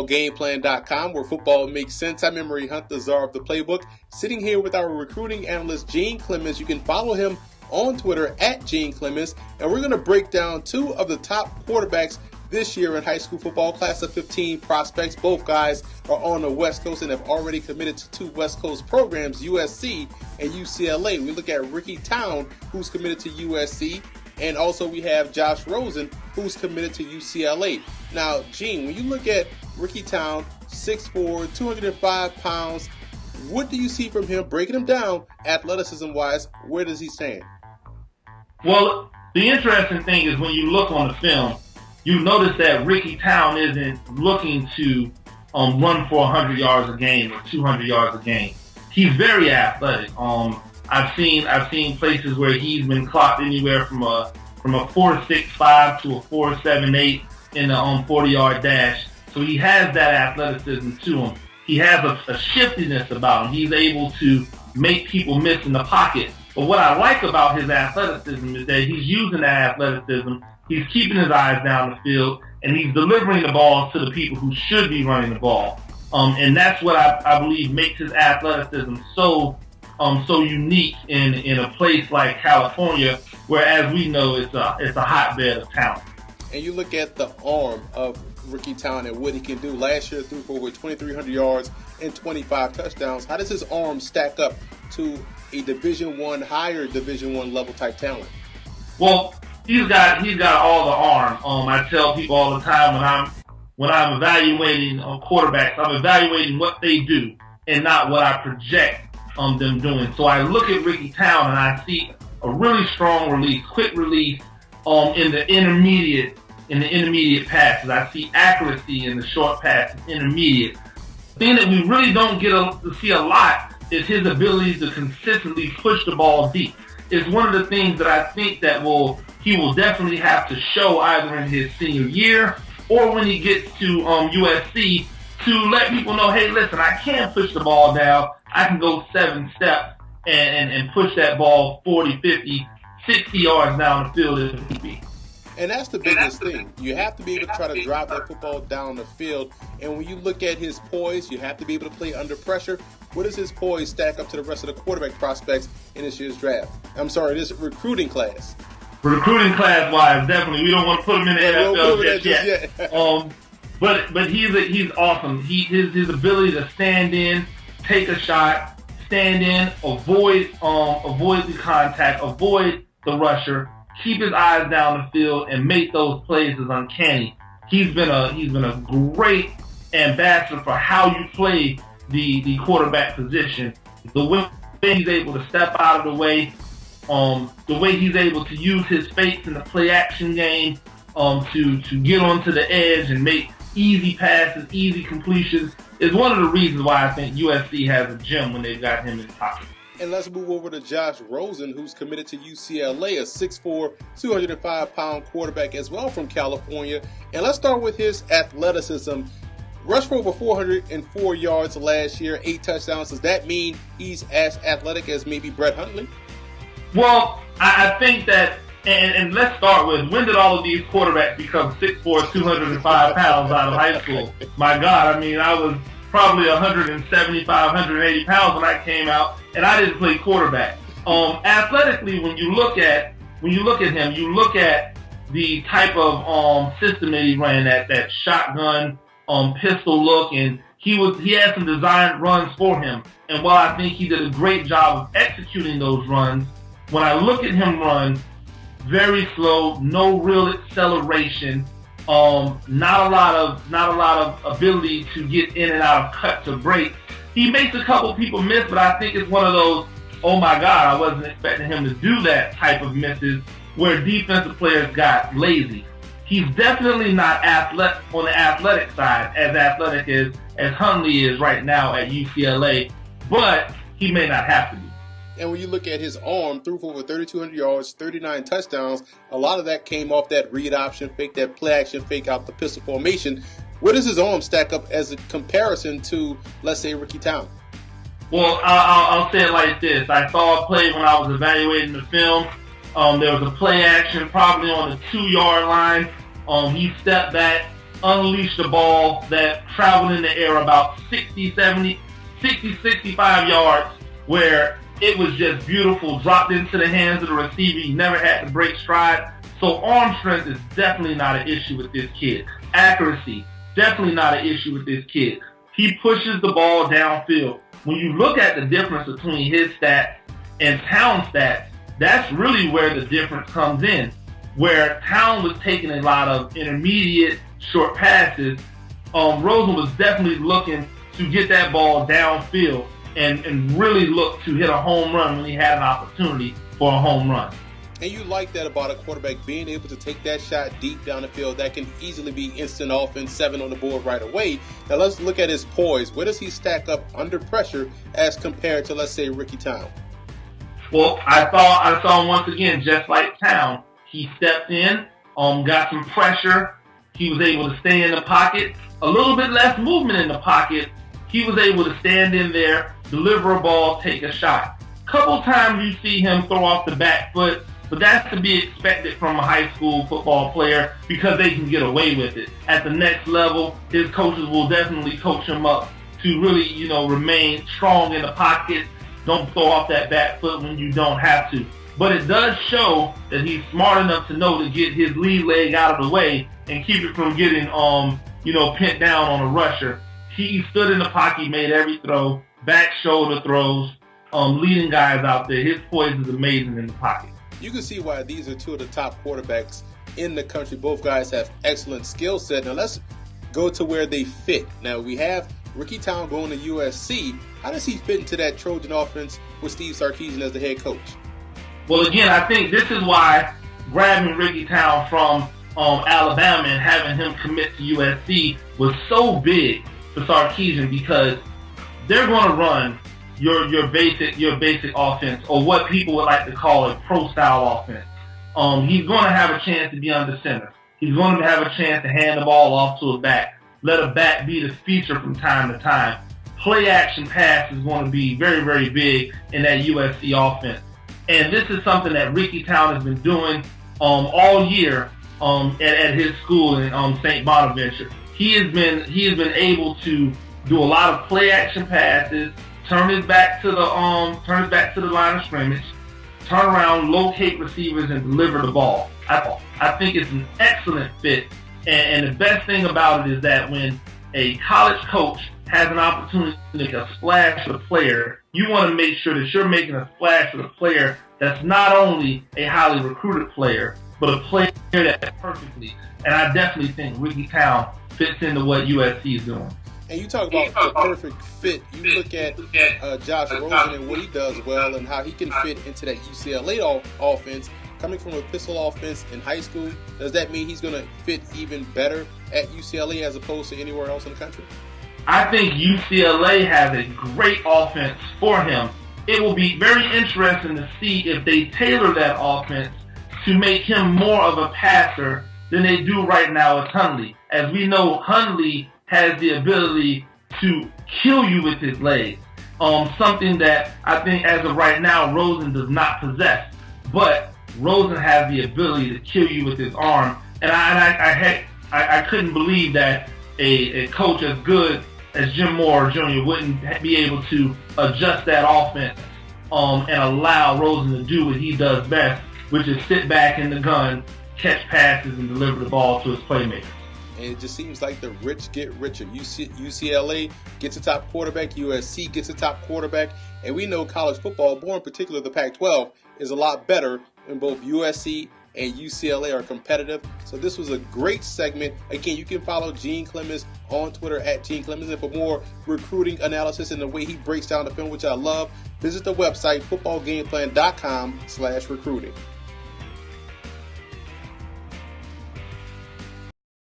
out Gameplan.com, where football makes sense. I'm Emery Hunt, the czar of the playbook, sitting here with our recruiting analyst, Gene Clemens. You can follow him on Twitter at Gene Clemens, and we're going to break down two of the top quarterbacks this year in high school football, class of 15 prospects. Both guys are on the West Coast and have already committed to two West Coast programs, USC and UCLA. We look at Ricky Town, who's committed to USC, and also we have Josh Rosen, who's committed to UCLA. Now, Gene, when you look at Ricky Town, 6'4", 205 pounds, what do you see from him? Breaking him down, athleticism-wise, where does he stand? Well, the interesting thing is when you look on the film, you notice that Ricky Town isn't looking to run for 100 yards a game or 200 yards a game. He's very athletic. I've seen places where he's been clocked anywhere from a 4.65 to a 4.78 in the 40-yard dash. So he has that athleticism to him. He has a shiftiness about him. He's able to make people miss in the pocket. But what I like about his athleticism is that he's using that athleticism. He's keeping his eyes down the field, and he's delivering the ball to the people who should be running the ball. And that's what I believe makes his athleticism so unique in a place like California, where, as we know, it's a hotbed of talent. And you look at the arm of Ricky Town and what he can do. Last year, threw for over 2,300 yards and 25 touchdowns. How does his arm stack up to a Division I, higher Division I level type talent? Well, he's got all the arm. I tell people all the time when I'm evaluating quarterbacks, I'm evaluating what they do and not what I project them doing. So I look at Ricky Town and I see a really strong release, quick release in the intermediate passes. I see accuracy in the short passes, intermediate. The thing that we really don't get to see a lot is his ability to consistently push the ball deep. It's one of the things that I think that he will definitely have to show either in his senior year or when he gets to USC to let people know, hey, listen, I can push the ball down. I can go 7 steps and push that ball 40, 50, 60 yards down the field if it be. And that's the biggest thing. You have to be able to try to drive that football down the field. And when you look at his poise, you have to be able to play under pressure. What does his poise stack up to the rest of the quarterback prospects in this year's draft? I'm sorry, this recruiting class. Recruiting class-wise, definitely. We don't want to put him in the NFL just yet. But he's awesome. His ability to stand in, take a shot, stand in, avoid the contact, avoid the rusher, keep his eyes down the field, and make those plays is uncanny. He's been a great ambassador for how you play the quarterback position. The way he's able to step out of the way, the way he's able to use his face in the play action game to get onto the edge and make easy passes, easy completions is one of the reasons why I think USC has a gem when they've got him in pocket. And let's move over to Josh Rosen, who's committed to UCLA, a 6'4", 205-pound quarterback as well from California. And let's start with his athleticism. Rushed for over 404 yards last year, 8 touchdowns. Does that mean he's as athletic as maybe Brett Hundley? Well, I think that, and let's start with, when did all of these quarterbacks become 6'4", 205 pounds out of high school? My God, I mean, I was probably 175, 180 pounds when I came out, and I didn't play quarterback. Athletically, when you look at him, you look at the type of system that he ran, that shotgun pistol look, and he had some designed runs for him. And while I think he did a great job of executing those runs, when I look at him run, very slow, no real acceleration, not a lot of ability to get in and out of cuts or breaks. He makes a couple people miss, but I think it's one of those, oh my God, I wasn't expecting him to do that type of misses where defensive players got lazy. He's definitely not on the athletic side, as athletic as Hundley is right now at UCLA, but he may not have to be. And when you look at his arm, threw for over 3,200 yards, 39 touchdowns, a lot of that came off that read option fake, that play action fake out the pistol formation. Where does his arm stack up as a comparison to, let's say, Ricky Town? Well, I'll say it like this. I saw a play when I was evaluating the film. There was a play action probably on the 2-yard line. He stepped back, unleashed the ball that traveled in the air about 65 yards, where it was just beautiful, dropped into the hands of the receiver. He never had to break stride. So arm strength is definitely not an issue with this kid. Accuracy, definitely not an issue with this kid. He pushes the ball downfield. When you look at the difference between his stats and Town's stats, that's really where the difference comes in. Where Town was taking a lot of intermediate, short passes, Rosen was definitely looking to get that ball downfield and really look to hit a home run when he had an opportunity for a home run. And you like that about a quarterback, being able to take that shot deep down the field. That can easily be instant offense, 7 on the board right away. Now let's look at his poise. Where does he stack up under pressure as compared to, let's say, Ricky Town? Well, I saw him once again, just like Town. He stepped in, got some pressure. He was able to stay in the pocket. A little bit less movement in the pocket. He was able to stand in there, deliver a ball, take a shot. Couple times you see him throw off the back foot, but that's to be expected from a high school football player because they can get away with it. At the next level, his coaches will definitely coach him up to really, remain strong in the pocket. Don't throw off that back foot when you don't have to. But it does show that he's smart enough to know to get his lead leg out of the way and keep it from getting, pinned down on a rusher. He stood in the pocket, made every throw, back shoulder throws, leading guys out there. His poise is amazing in the pocket. You can see why these are two of the top quarterbacks in the country. Both guys have excellent skill set. Now let's go to where they fit. Now we have Ricky Town going to USC. How does he fit into that Trojan offense with Steve Sarkisian as the head coach? Well, again, I think this is why grabbing Ricky Town from Alabama and having him commit to USC was so big for Sarkisian, because they're going to run your basic offense, or what people would like to call a pro-style offense. He's going to have a chance to be under center. He's going to have a chance to hand the ball off to a back. Let a back be the feature from time to time. Play action pass is going to be very, very big in that USC offense. And this is something that Ricky Town has been doing all year at his school in St. Bonaventure. He has been able to do a lot of play action passes, turn his back to the line of scrimmage, turn around, locate receivers, and deliver the ball. I think it's an excellent fit. And the best thing about it is that when a college coach has an opportunity to make a splash for the player, you want to make sure that you're making a splash for the player that's not only a highly recruited player, but a player that's perfectly. And I definitely think Ricky Town fits into what USC is doing. And you talk about the perfect fit. You look at Josh Rosen and what he does well and how he can fit into that UCLA offense. Coming from a pistol offense in high school, does that mean he's going to fit even better at UCLA as opposed to anywhere else in the country? I think UCLA has a great offense for him. It will be very interesting to see if they tailor that offense to make him more of a passer than they do right now with Hundley. As we know, Hundley has the ability to kill you with his legs. Something that I think as of right now, Rosen does not possess. But Rosen has the ability to kill you with his arm. And I couldn't believe that a coach as good as Jim Moore Jr. wouldn't be able to adjust that offense and allow Rosen to do what he does best, which is sit back in the gun, catch passes, and deliver the ball to his playmakers. And it just seems like the rich get richer. UCLA gets a top quarterback. USC gets a top quarterback. And we know college football, more in particular the Pac-12, is a lot better when both USC and UCLA are competitive. So this was a great segment. Again, you can follow Gene Clemens on Twitter at Gene Clemens. And for more recruiting analysis and the way he breaks down the film, which I love, visit the website footballgameplan.com/recruiting.